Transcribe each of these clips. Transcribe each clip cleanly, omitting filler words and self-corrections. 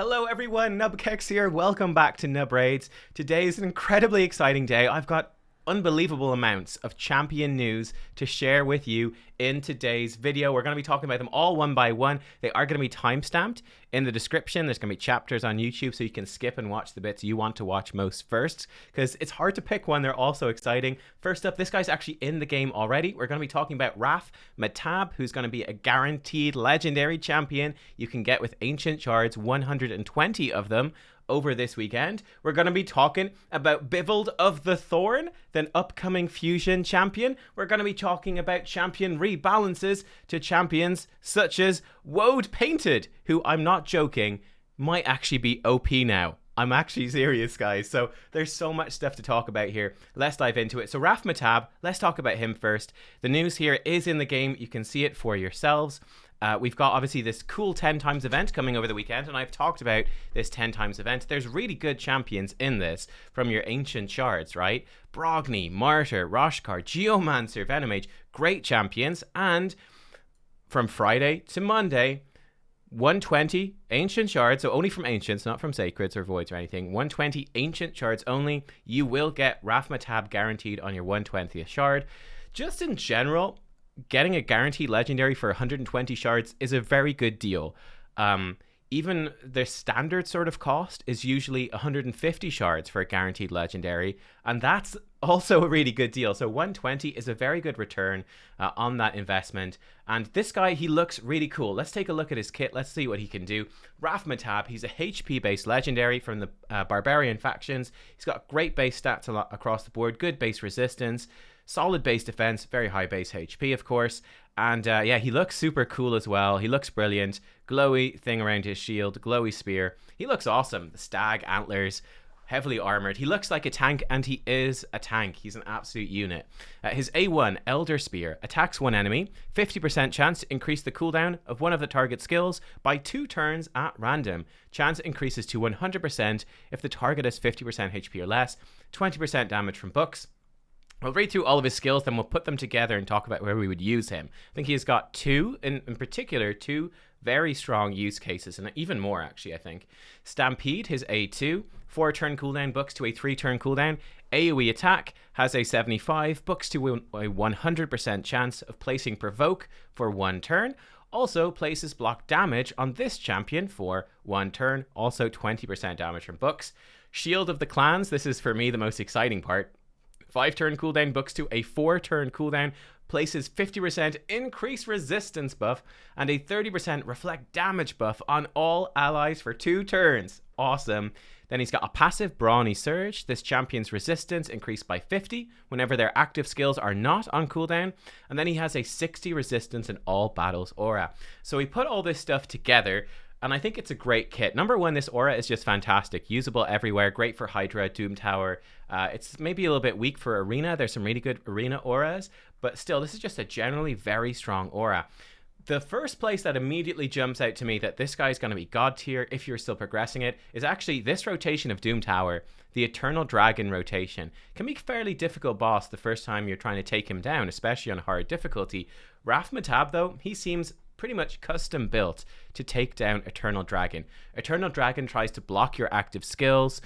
Hello everyone, nubkeks here. Welcome back to Nub Raids. Today is an incredibly exciting day. I've got unbelievable amounts of champion news to share with you in today's video. We're going to be talking about them all one by one. They are going to be timestamped in the description. There's going to be chapters on YouTube so you can skip and watch the bits you want to watch most first, because it's hard to pick one. They're all so exciting. First up, this guy's actually in the game already. We're going to be talking about Raf-Matab, who's going to be a guaranteed legendary champion you can get with Ancient Shards, 120 of them over this weekend. We're going to be talking about Bivald of the Thorn, the upcoming fusion champion. We're going to be talking about champion rebalances to champions such as Woad-Painted, who, I'm not joking, might actually be OP now. I'm actually serious, guys. So there's so much stuff to talk about here. Let's dive into it. So Raf-Matab, let's talk about him first. The news here is in the game. You can see it for yourselves. We've got obviously this cool 10 times event coming over the weekend, and I've talked about this 10 times event. There's really good champions in this from your Ancient Shards, right? Brogni, Martyr, Roshkar, Geomancer, Venomage, great champions. And from Friday to Monday, 120 Ancient Shards, so only from Ancients, not from Sacreds or Voids or anything. 120 Ancient Shards only. You will get Raf-Matab guaranteed on your 120th shard. Just in general, getting a guaranteed legendary for 120 shards is a very good deal. Even the standard sort of cost is usually 150 shards for a guaranteed legendary, and that's also a really good deal. So 120 is a very good return on that investment. And this guy, he looks really cool. Let's take a look at his kit. Let's see what he can do. Raf-Matab, he's a HP based legendary from the Barbarian factions. He's got great base stats across the board, good base resistance, solid base defense, very high base HP, of course. And yeah, he looks super cool as well. He looks brilliant. Glowy thing around his shield, glowy spear. He looks awesome. The stag antlers, heavily armored. He looks like a tank, and he is a tank. He's an absolute unit. His A1, Elder Spear, attacks one enemy, 50% chance to increase the cooldown of one of the target skills by 2 turns at random. Chance increases to 100% if the target has 50% HP or less, 20% damage from books. We'll read through all of his skills, then we'll put them together and talk about where we would use him. I think he's got in particular, two very strong use cases, and even more actually, I think. Stampede, his A2, 4 turn cooldown, books to a 3 turn cooldown. AoE attack has a 75, books to a 100% chance of placing Provoke for 1 turn. Also places block damage on this champion for 1 turn, also 20% damage from books. Shield of the Clans, this is for me the most exciting part. 5 turn cooldown, books to a 4 turn cooldown, places 50% increased resistance buff and a 30% reflect damage buff on all allies for 2 turns. Awesome. Then he's got a passive Brawny Surge. This champion's resistance increased by 50 whenever their active skills are not on cooldown. And then he has a 60 resistance in all battles aura. So we put all this stuff together, and I think it's a great kit. Number one, this aura is just fantastic. Usable everywhere. Great for Hydra, Doom Tower. It's maybe a little bit weak for Arena. There's some really good Arena auras. But still, this is just a generally very strong aura. The first place that immediately jumps out to me that this guy is going to be God tier if you're still progressing it is actually this rotation of Doom Tower. The Eternal Dragon rotation can be a fairly difficult boss the first time you're trying to take him down, especially on hard difficulty. Raf-Matab, though, he seems pretty much custom built to take down Eternal Dragon. Eternal Dragon tries to block your active skills.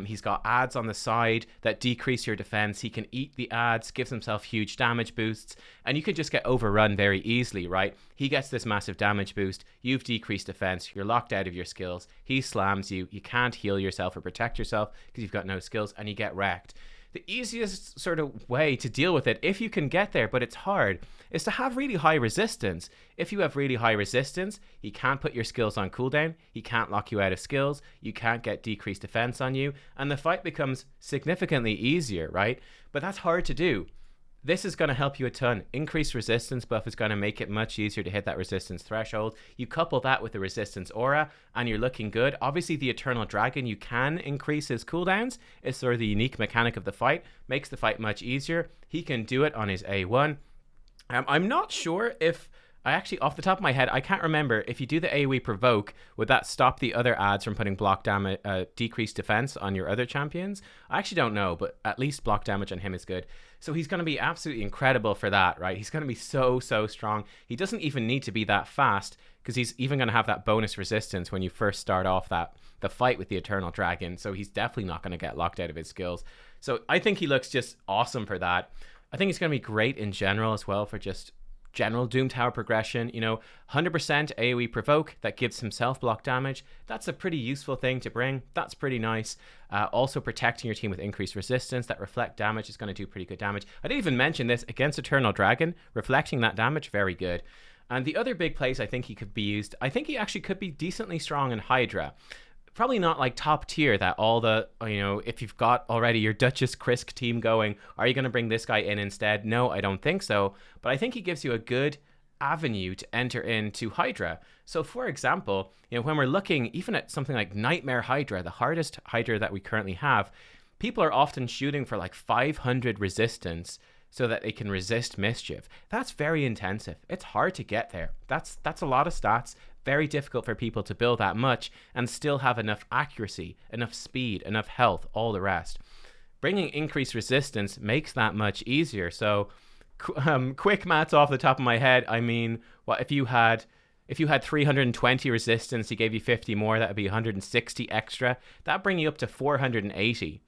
He's got ads on the side that decrease your defense. He can eat the ads, gives himself huge damage boosts, and you can just get overrun very easily, right? He gets this massive damage boost. You've decreased defense. You're locked out of your skills. He slams you. You can't heal yourself or protect yourself because you've got no skills, and you get wrecked. The easiest sort of way to deal with it, if you can get there, but it's hard, is to have really high resistance. If you have really high resistance, he can't put your skills on cooldown, he can't lock you out of skills, you can't get decreased defense on you, and the fight becomes significantly easier, right? But that's hard to do. This is going to help you a ton. Increased resistance buff is going to make it much easier to hit that resistance threshold. You couple that with the resistance aura and you're looking good. Obviously the Eternal Dragon, you can increase his cooldowns. It's sort of the unique mechanic of the fight. Makes the fight much easier. He can do it on his A1. I'm not sure if I actually, off the top of my head, I can't remember. If you do the AoE provoke, would that stop the other ads from putting block damage, decreased defense on your other champions? I actually don't know, but at least block damage on him is good. So he's going to be absolutely incredible for that, right? He's going to be so strong. He doesn't even need to be that fast, because he's even going to have that bonus resistance when you first start off the fight with the Eternal Dragon. So he's definitely not going to get locked out of his skills. So I think he looks just awesome for that. I think he's going to be great in general as well for just general Doom Tower progression. 100% AoE provoke that gives himself block damage. That's a pretty useful thing to bring. That's pretty nice. Also protecting your team with increased resistance. That reflect damage is going to do pretty good damage. I didn't even mention this against Eternal Dragon. Reflecting that damage, very good. And the other big place I think he could be used, I think he actually could be decently strong in Hydra. Probably not like top tier that all the, if you've got already your Duchess Krisk team going, are you going to bring this guy in instead? No, I don't think so. But I think he gives you a good avenue to enter into Hydra. So for example, when we're looking even at something like Nightmare Hydra, the hardest Hydra that we currently have, people are often shooting for like 500 resistance so that they can resist mischief. That's very intensive. It's hard to get there. That's a lot of stats. Very difficult for people to build that much and still have enough accuracy, enough speed, enough health, all the rest. Bringing increased resistance makes that much easier. So quick maths off the top of my head. I mean, what if you had 320 resistance, he gave you 50 more, that would be 160 extra. That'd bring you up to 480.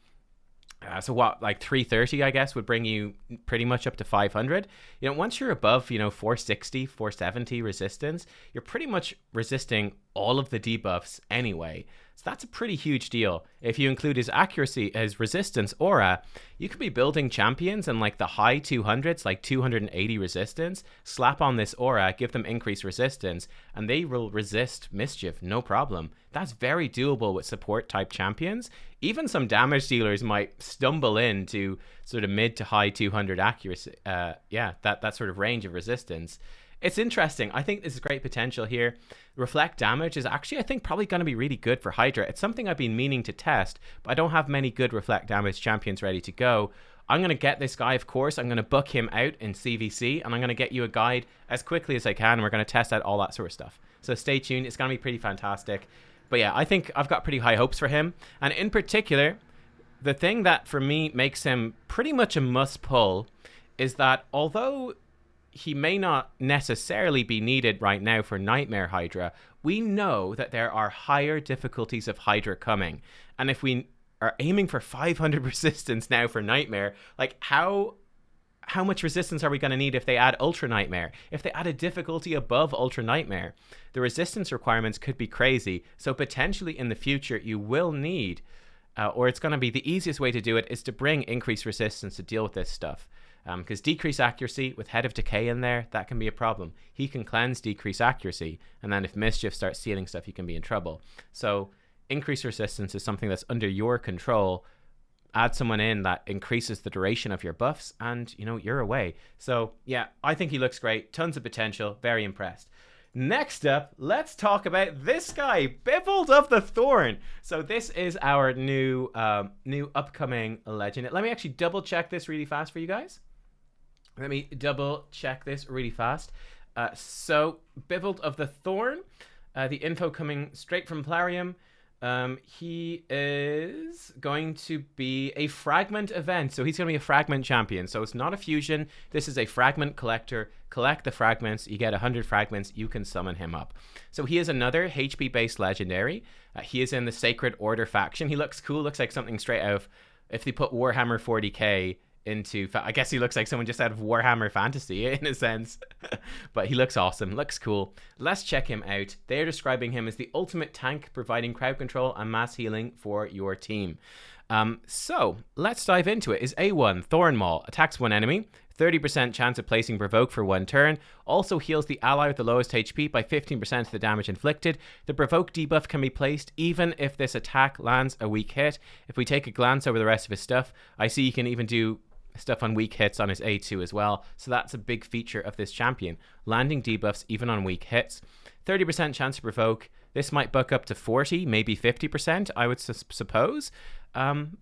So what, like 330, I guess, would bring you pretty much up to 500. Once you're above, 460, 470 resistance, you're pretty much resisting all of the debuffs anyway. So that's a pretty huge deal. If you include his accuracy, his resistance aura, you could be building champions in like the high 200s, like 280 resistance, slap on this aura, give them increased resistance, and they will resist mischief, no problem. That's very doable with support type champions. Even some damage dealers might stumble into sort of mid to high 200 accuracy. That sort of range of resistance. It's interesting. I think there's great potential here. Reflect damage is actually, I think, probably going to be really good for Hydra. It's something I've been meaning to test, but I don't have many good reflect damage champions ready to go. I'm going to get this guy, of course. I'm going to book him out in CVC, and I'm going to get you a guide as quickly as I can. And we're going to test out all that sort of stuff. So stay tuned. It's going to be pretty fantastic. But yeah, I think I've got pretty high hopes for him. And in particular, the thing that for me makes him pretty much a must pull is that although he may not necessarily be needed right now for Nightmare Hydra, we know that there are higher difficulties of Hydra coming. And if we are aiming for 500 resistance now for Nightmare, like how much resistance are we going to need if they add Ultra Nightmare? If they add a difficulty above Ultra Nightmare, the resistance requirements could be crazy. So potentially in the future, you will need, or it's going to be the easiest way to do it is to bring increased resistance to deal with this stuff. Because decrease accuracy with Head of Decay in there, that can be a problem. He can cleanse decrease accuracy, and then if Mischief starts stealing stuff, you can be in trouble. So increased resistance is something that's under your control. Add someone in that increases the duration of your buffs, and you're away. So yeah, I think he looks great. Tons of potential. Very impressed. Next up, let's talk about this guy, Bivald of the Thorn. So this is our new upcoming legend. Let me actually double check this really fast for you guys. Let me double check this really fast. So Bivald of the Thorn, the info coming straight from Plarium. He is going to be a Fragment event. So he's going to be a Fragment champion. So it's not a fusion. This is a Fragment collector. Collect the fragments. You get 100 fragments. You can summon him up. So he is another HP-based legendary. He is in the Sacred Order faction. He looks cool. Looks like something straight out of, if they put Warhammer 40k into, I guess he looks like someone just out of Warhammer Fantasy in a sense. But he looks awesome, looks cool. Let's check him out. They're describing him as the ultimate tank, providing crowd control and mass healing for your team. So let's dive into it. Is A1 Thorn Maul, attacks one enemy, 30% chance of placing Provoke for one turn, also heals the ally with the lowest HP by 15% of the damage inflicted. The Provoke debuff can be placed even if this attack lands a weak hit. If we take a glance over the rest of his stuff, I see you can even do stuff on weak hits on his A2 as well. So that's a big feature of this champion, landing debuffs even on weak hits. 30% chance to provoke. This might buck up to 40, maybe 50%, I would suppose.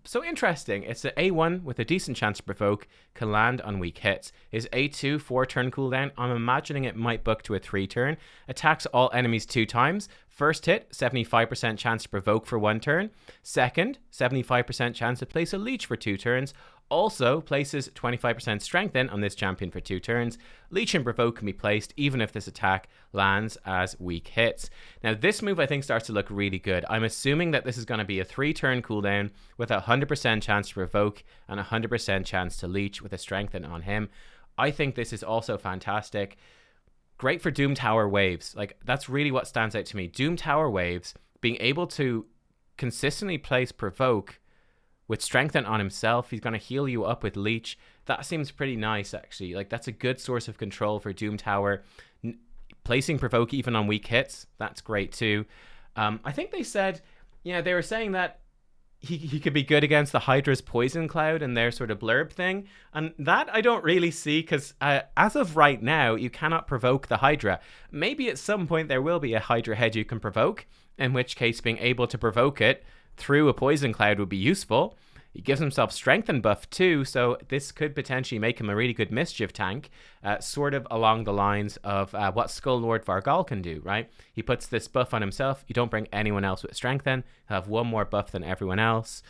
So interesting. It's an A1 with a decent chance to provoke, can land on weak hits. His A2 4-turn cooldown, I'm imagining it might book to a 3-turn. Attacks all enemies 2 times. First hit, 75% chance to provoke for 1 turn. Second, 75% chance to place a leech for 2 turns. Also places 25% strengthen on this champion for 2 turns. Leech and provoke can be placed even if this attack lands as weak hits. Now this move I think starts to look really good. I'm assuming that this is going to be a 3-turn cooldown with a 100% chance to provoke and a 100% chance to leech with a strengthen on him. I think this is also fantastic. Great for Doom Tower waves. Like, that's really what stands out to me. Doom Tower waves, being able to consistently place provoke with strengthen on himself. He's going to heal you up with leech. That seems pretty nice, actually. Like, that's a good source of control for Doom Tower. Placing provoke even on weak hits, that's great too. I think they said, they were saying that he could be good against the Hydra's Poison Cloud and their sort of blurb thing. And that I don't really see, because as of right now, you cannot provoke the Hydra. Maybe at some point there will be a Hydra head you can provoke, in which case being able to provoke it through a Poison Cloud would be useful. He gives himself strengthen buff too, so this could potentially make him a really good mischief tank, sort of along the lines of what Skull Lord Vargal can do, right? He puts this buff on himself, you don't bring anyone else with strengthen, he'll have 1 more buff than everyone else,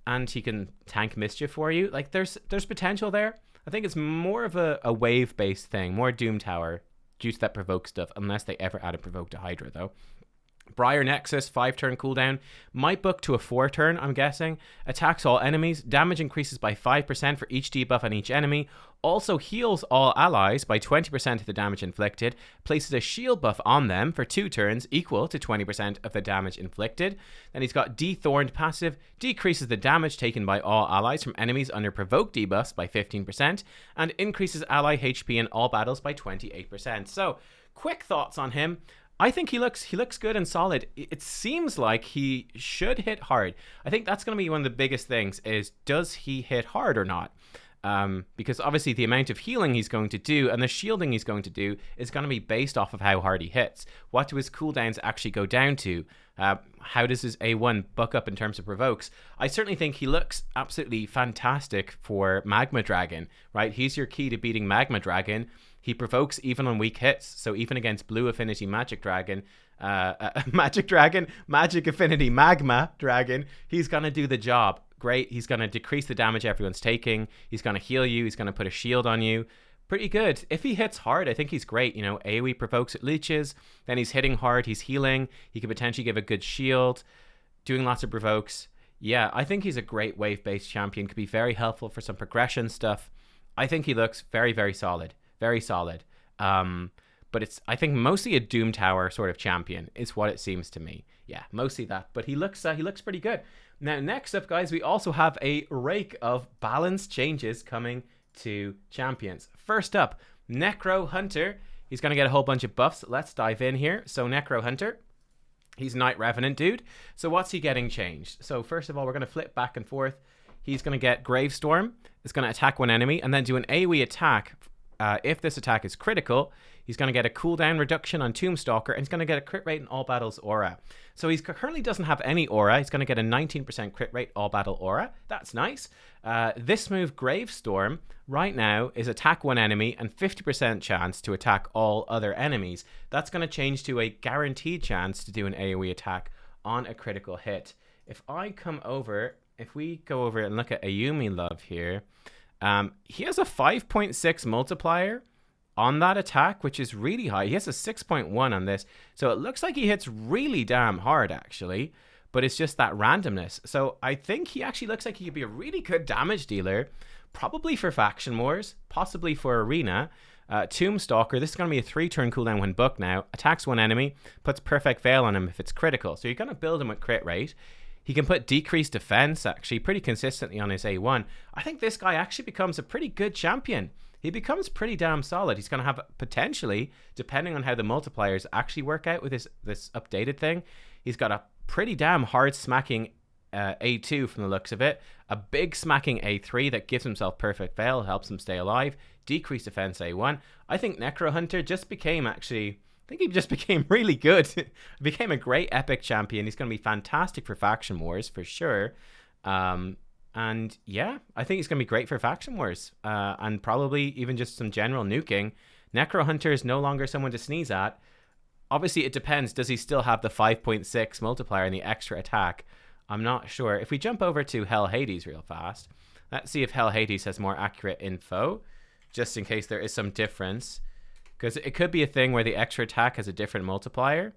and he can tank mischief for you. Like, there's potential there. I think it's more of a wave-based thing, more Doom Tower, due to that provoke stuff, unless they ever add a provoke to Hydra though. Briar Nexus, 5-turn cooldown, might book to a 4-turn, I'm guessing. Attacks all enemies, damage increases by 5% for each debuff on each enemy, also heals all allies by 20% of the damage inflicted, places a shield buff on them for 2 turns equal to 20% of the damage inflicted. Then he's got Thorned passive, decreases the damage taken by all allies from enemies under provoke debuffs by 15%, and increases ally HP in all battles by 28%. So, quick thoughts on him. I think he looks good and solid. It seems like he should hit hard. I think that's going to be one of the biggest things, is does he hit hard or not? Because obviously the amount of healing he's going to do and the shielding he's going to do is going to be based off of how hard he hits. What do his cooldowns actually go down to? How does his A1 buck up in terms of provokes? I certainly think he looks absolutely fantastic for Magma Dragon, right? He's your key to beating Magma Dragon. He provokes even on weak hits, so even against Blue Affinity Magic Dragon, Magic Affinity Magma Dragon, he's going to do the job. Great, he's going to decrease the damage everyone's taking, he's going to heal you, he's going to put a shield on you. Pretty good. If he hits hard, I think he's great. AoE provokes, it leeches, then he's hitting hard, he's healing, he could potentially give a good shield, doing lots of provokes. Yeah, I think he's a great wave-based champion, could be very helpful for some progression stuff. I think he looks very, very solid. Very solid. But it's, I think, mostly a Doom Tower sort of champion is what it seems to me. Yeah, mostly that. But he looks pretty good. Now, next up, guys, we also have a rake of balance changes coming to champions. First up, Necrohunter. He's going to get a whole bunch of buffs. Let's dive in here. So, Necrohunter, he's Night Revenant dude. So, what's he getting changed? So, first of all, we're going to flip back and forth. He's going to get Gravestorm. It's going to attack one enemy and then do an AoE attack. If this attack is critical, he's going to get a cooldown reduction on Tombstalker, and he's going to get a crit rate in all battles aura. So he currently doesn't have any aura. He's going to get a 19% crit rate all battle aura. That's nice. This move, Gravestorm, right now is attack one enemy and 50% chance to attack all other enemies. That's going to change to a guaranteed chance to do an AoE attack on a critical hit. If we go over and look at Ayumi Love here, he has a 5.6 multiplier on that attack, which is really high. He has a 6.1 on this, so it looks like he hits really damn hard, actually, but it's just that randomness. So I think he actually looks like he could be a really good damage dealer, probably for Faction Wars, possibly for Arena. Tombstalker, this is going to be a 3-turn cooldown when booked now, attacks one enemy, puts Perfect Veil on him if it's critical, so you're going to build him with crit rate. He can put decreased defense, actually, pretty consistently on his A1. I think this guy actually becomes a pretty good champion. He becomes pretty damn solid. He's going to have, potentially, depending on how the multipliers actually work out with this updated thing, he's got a pretty damn hard smacking A2 from the looks of it. A big smacking A3 that gives himself Perfect Veil, helps him stay alive. Decreased defense A1. I think Necrohunter just became, actually... I think he just became really good. Became a great epic champion. He's going to be fantastic for Faction Wars, for sure. And yeah, I think it's going to be great for Faction Wars, and probably even just some general nuking. Necrohunter is no longer someone to sneeze at. Obviously, it depends. Does he still have the 5.6 multiplier and the extra attack? I'm not sure. If we jump over to Hell Hades real fast, let's see if Hell Hades has more accurate info, just in case there is some difference. Because it could be a thing where the extra attack has a different multiplier.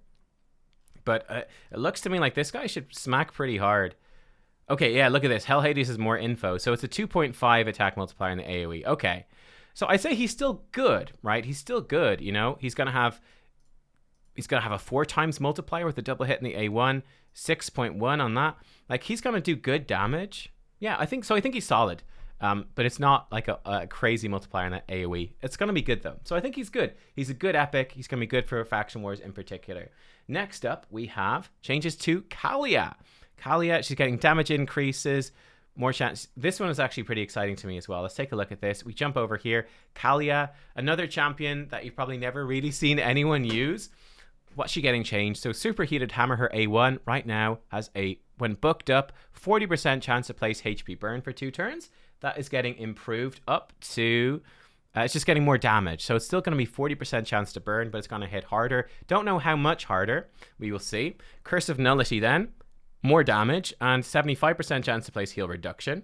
But it looks to me like this guy should smack pretty hard. Okay, yeah, look at this. Hell Hades has more info. So it's a 2.5 attack multiplier in the AoE. Okay. So I say he's still good, right? He's still good, you know? He's going to have a 4 times multiplier with a double hit in the A1, 6.1 on that. Like, he's going to do good damage. Yeah, I think so. I think he's solid. But it's not like a crazy multiplier in that AoE. It's going to be good, though. So I think he's good. He's a good epic. He's going to be good for Faction Wars in particular. Next up, we have changes to Kallia. Kallia, she's getting damage increases, more chance. This one is actually pretty exciting to me as well. Let's take a look at this. We jump over here. Kallia, another champion that you've probably never really seen anyone use. What's she getting changed? So Superheated Hammer, her A1 right now has a, when booked up, 40% chance to place HP burn for 2 turns. That is getting improved up to, it's just getting more damage. So it's still going to be 40% chance to burn, but it's going to hit harder. Don't know how much harder. We will see. Curse of Nullity then, more damage and 75% chance to place heal reduction.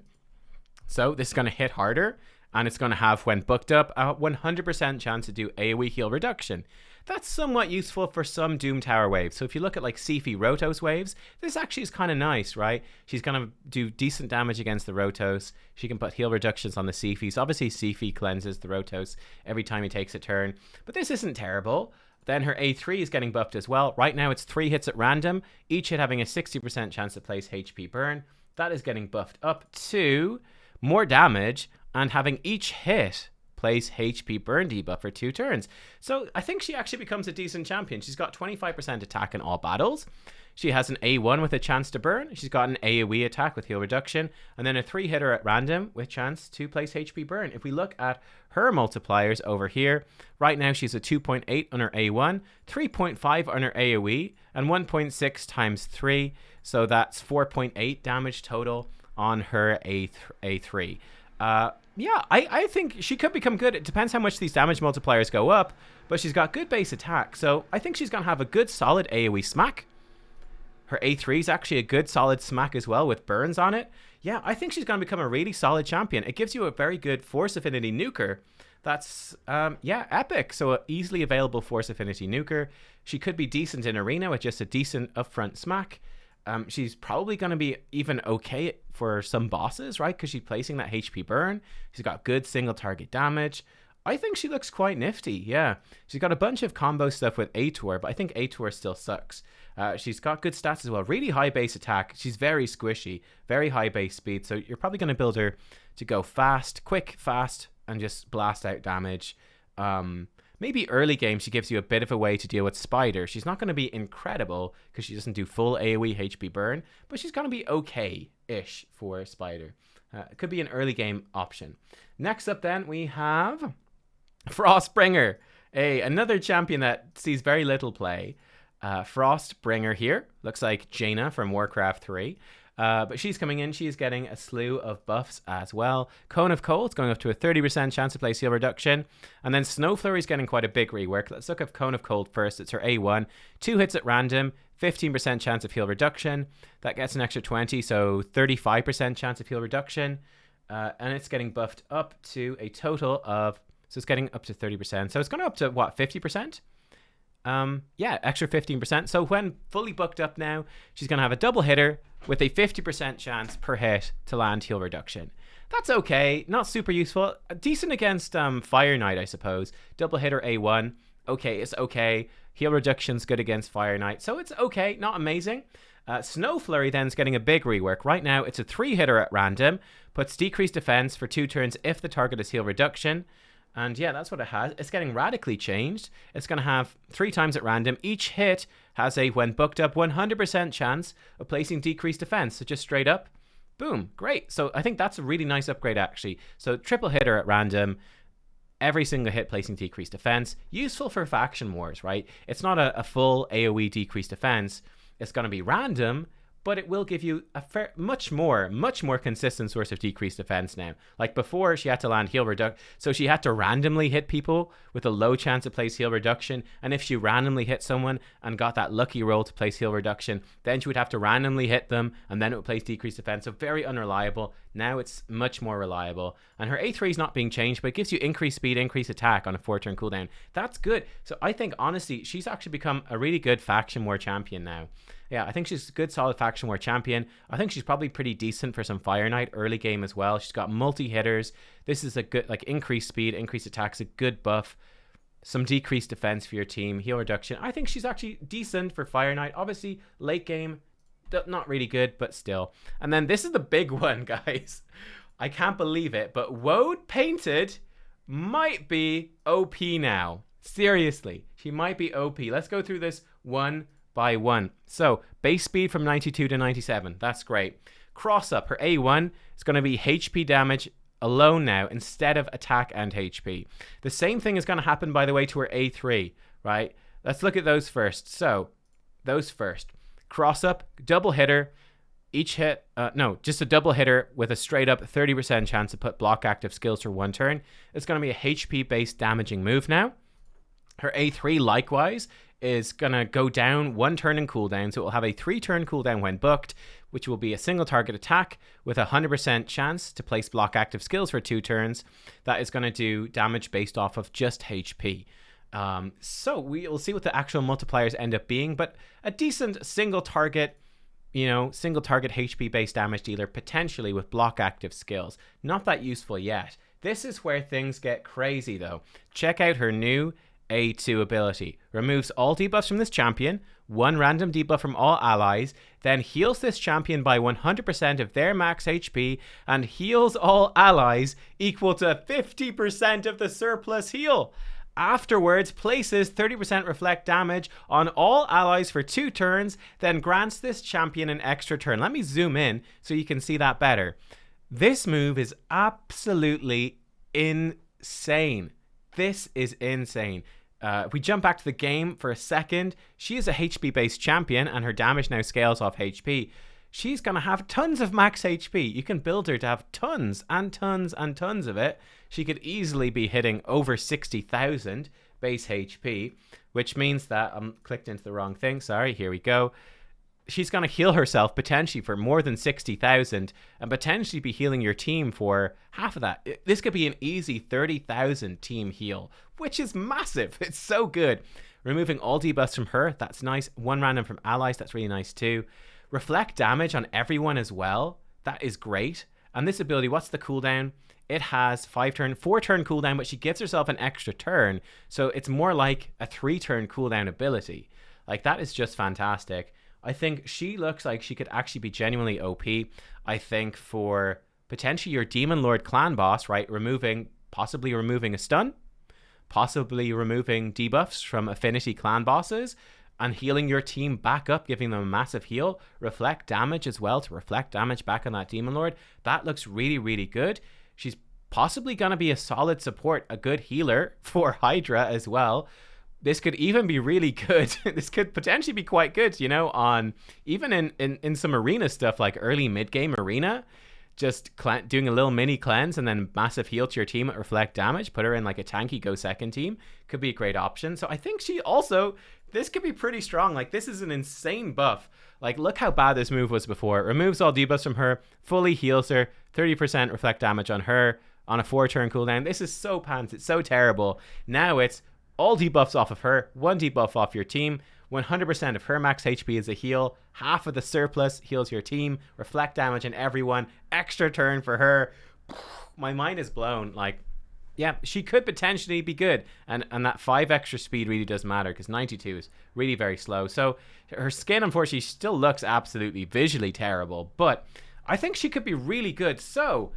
So this is going to hit harder, and it's going to have, when booked up, a 100% chance to do AoE heal reduction. That's somewhat useful for some Doom Tower waves. So if you look at like Sifi Rotos waves, this actually is kind of nice, right? She's going to do decent damage against the Rotos. She can put heal reductions on the Sifis. Obviously, Sifi cleanses the Rotos every time he takes a turn, but this isn't terrible. Then her A3 is getting buffed as well. Right now, it's 3 hits at random, each hit having a 60% chance to place HP burn. That is getting buffed up to more damage and having each hit place HP burn debuff for 2 turns. So I think she actually becomes a decent champion. She's got 25% attack in all battles. She has an A1 with a chance to burn. She's got an AoE attack with heal reduction, and then a 3-hitter at random with chance to place HP burn. If we look at her multipliers over here, right now she's a 2.8 on her A1, 3.5 on her AoE, and 1.6 times 3. So that's 4.8 damage total on her A3. Yeah, I think she could become good. It depends how much these damage multipliers go up, but she's got good base attack. So I think she's going to have a good solid AoE smack. Her A3 is actually a good solid smack as well with burns on it. Yeah, I think she's going to become a really solid champion. It gives you a very good force affinity nuker. That's, yeah, epic. So an easily available force affinity nuker. She could be decent in arena with just a decent upfront smack. She's probably going to be even okay for some bosses, right? Because she's placing that HP burn. She's got good single target damage. I think she looks quite nifty, yeah. She's got a bunch of combo stuff with Ator, but I think Ator still sucks. She's got good stats as well. Really high base attack. She's very squishy, very high base speed. So you're probably going to build her to go fast, quick, fast, and just blast out damage. Maybe early game she gives you a bit of a way to deal with Spider. She's not going to be incredible because she doesn't do full AoE HP burn, but she's going to be okay-ish for Spider. It could be an early game option. Next up then we have Frostbringer, another champion that sees very little play. Frostbringer here looks like Jaina from Warcraft 3. But she's coming in. She's getting a slew of buffs as well. Cone of Cold going up to a 30% chance to place heal reduction. And then Snow Flurry's getting quite a big rework. Let's look at Cone of Cold first. It's her A1. 2 hits at random. 15% chance of heal reduction. That gets an extra 20, so 35% chance of heal reduction. And it's getting buffed up to a total of... So it's getting up to 30%. So it's going up to, what, 50%? Yeah, extra 15%. So when fully booked up now, she's going to have a double hitter with a 50% chance per hit to land heal reduction. That's okay. Not super useful. Decent against Fire Knight, I suppose. Double hitter A1. Okay, it's okay. Heal reduction's good against Fire Knight. So it's okay. Not amazing. Snow Flurry then is getting a big rework. Right now, it's a 3-hitter at random. Puts decreased defense for 2 turns if the target is heal reduction. And yeah, that's what it has. It's getting radically changed. It's going to have 3 times at random. Each hit has a, when booked up, 100% chance of placing decreased defense. So just straight up, boom, great. So I think that's a really nice upgrade, actually. So triple hitter at random, every single hit placing decreased defense. Useful for faction wars, right? It's not a full AoE decreased defense. It's going to be random, but it will give you a much more consistent source of decreased defense now. Like before, she had to land heal reduction, so she had to randomly hit people with a low chance to place heal reduction, and if she randomly hit someone and got that lucky roll to place heal reduction, then she would have to randomly hit them, and then it would place decreased defense, so very unreliable. Now it's much more reliable, and her A3 is not being changed, but it gives you increased speed, increased attack on a 4-turn cooldown. That's good. So I think, honestly, she's actually become a really good faction war champion now. Yeah, I think she's a good, solid faction war champion. I think she's probably pretty decent for some Fire Knight early game as well. She's got multi-hitters. This is a good, like, increased speed, increased attack's a good buff. Some decreased defense for your team, heal reduction. I think she's actually decent for Fire Knight. Obviously, late game, not really good, but still. And then this is the big one, guys. I can't believe it, but Woad-Painted might be OP now. Seriously, she might be OP. Let's go through this one by one. So, base speed from 92 to 97. That's great. Cross up, her A1 is going to be HP damage alone now instead of attack and HP. The same thing is going to happen, by the way, to her A3, right? Let's look at those first. So, those first. Cross up, double hitter. Each hit, just a double hitter with a straight up 30% chance to put block active skills for 1 turn. It's going to be a HP based damaging move now. Her A3 likewise is going to go down 1 turn in cooldown, so it will have a 3-turn cooldown when booked, which will be a single target attack with a 100% chance to place block active skills for 2 turns. That is going to do damage based off of just HP. So we'll see what the actual multipliers end up being, but a decent single target HP based damage dealer, potentially with block active skills. Not that useful yet. This is where things get crazy though. Check out her new A2 ability. Removes all debuffs from this champion, 1 random debuff from all allies, then heals this champion by 100% of their max HP, and heals all allies equal to 50% of the surplus heal. Afterwards, places 30% reflect damage on all allies for 2 turns, then grants this champion an extra turn. Let me zoom in so you can see that better. This move is absolutely insane. This is insane. If we jump back to the game for a second, she is a HP-based champion, and her damage now scales off HP. She's going to have tons of max HP. You can build her to have tons and tons and tons of it. She could easily be hitting over 60,000 base HP, which means that I'm clicked into the wrong thing. Sorry, here we go. She's going to heal herself potentially for more than 60,000 and potentially be healing your team for half of that. This could be an easy 30,000 team heal, which is massive. It's so good. Removing all debuffs from her, that's nice. 1 random from allies, that's really nice too. Reflect damage on everyone as well. That is great. And this ability, what's the cooldown? It has 4-turn cooldown, but she gives herself an extra turn. So it's more like a 3-turn cooldown ability. Like, that is just fantastic. I think she looks like she could actually be genuinely OP. I think for potentially your Demon Lord clan boss, right? Possibly removing a stun, possibly removing debuffs from affinity clan bosses, and healing your team back up, giving them a massive heal. Reflect damage as well to reflect damage back on that Demon Lord. That looks really, really good. She's possibly going to be a solid support, a good healer for Hydra as well. This could even be really good. This could potentially be quite good, on even in some arena stuff like early mid-game arena. Just doing a little mini cleanse and then massive heal to your team at reflect damage. Put her in like a tanky go second team. Could be a great option. So I think this could be pretty strong. Like, this is an insane buff. Like, look how bad this move was before. It removes all debuffs from her, fully heals her, 30% reflect damage on her on a 4-turn cooldown. This is so pants. It's so terrible. Now it's all debuffs off of her, 1 debuff off your team, 100% of her max HP is a heal, half of the surplus heals your team, reflect damage on everyone, extra turn for her. My mind is blown. Like, yeah, she could potentially be good. And that 5 extra speed really does matter because 92 is really very slow. So her skin, unfortunately, still looks absolutely visually terrible. But I think she could be really good. So,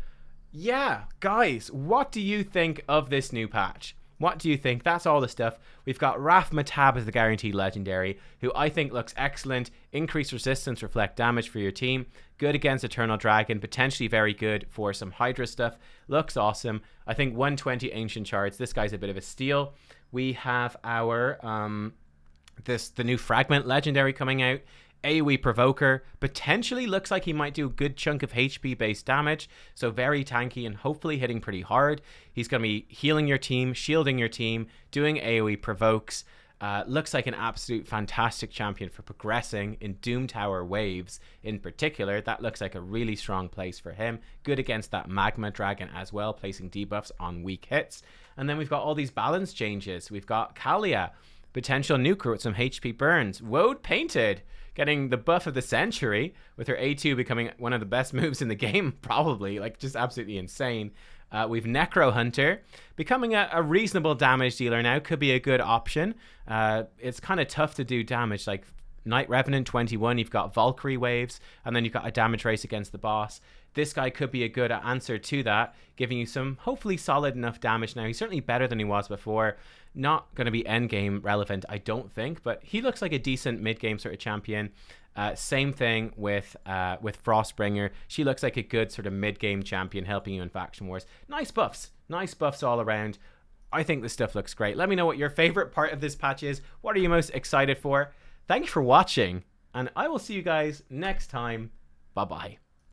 yeah, guys, what do you think of this new patch? What do you think? That's all the stuff. We've got Raf-Matab as the guaranteed legendary, who I think looks excellent. Increased resistance, reflect damage for your team. Good against Eternal Dragon. Potentially very good for some Hydra stuff. Looks awesome. I think 120 Ancient Shards. This guy's a bit of a steal. We have our the new Fragment legendary coming out AoE Provoker potentially looks like he might do a good chunk of HP based damage, so very tanky and hopefully hitting pretty hard. He's going to be healing your team, shielding your team, doing AoE Provokes. Looks like an absolute fantastic champion for progressing in Doom Tower waves in particular. That looks like a really strong place for him. Good against that Magma Dragon as well, placing debuffs on weak hits. And then we've got all these balance changes. We've got Kallia, potential nuker with some HP burns. Woad-Painted, getting the buff of the century with her A2 becoming one of the best moves in the game, probably. Like, just absolutely insane. We've Necrohunter becoming a reasonable damage dealer now. Could be a good option. It's kind of tough to do damage. Like Night Revenant 21, you've got Valkyrie waves, and then you've got a damage race against the boss. This guy could be a good answer to that, giving you some hopefully solid enough damage now. He's certainly better than he was before. Not going to be endgame relevant, I don't think, but he looks like a decent mid-game sort of champion. Same thing with Frostbringer. She looks like a good sort of mid-game champion helping you in faction wars. Nice buffs all around. I think this stuff looks great. Let me know what your favorite part of this patch is. What are you most excited for? Thank you for watching, and I will see you guys next time. Bye-bye.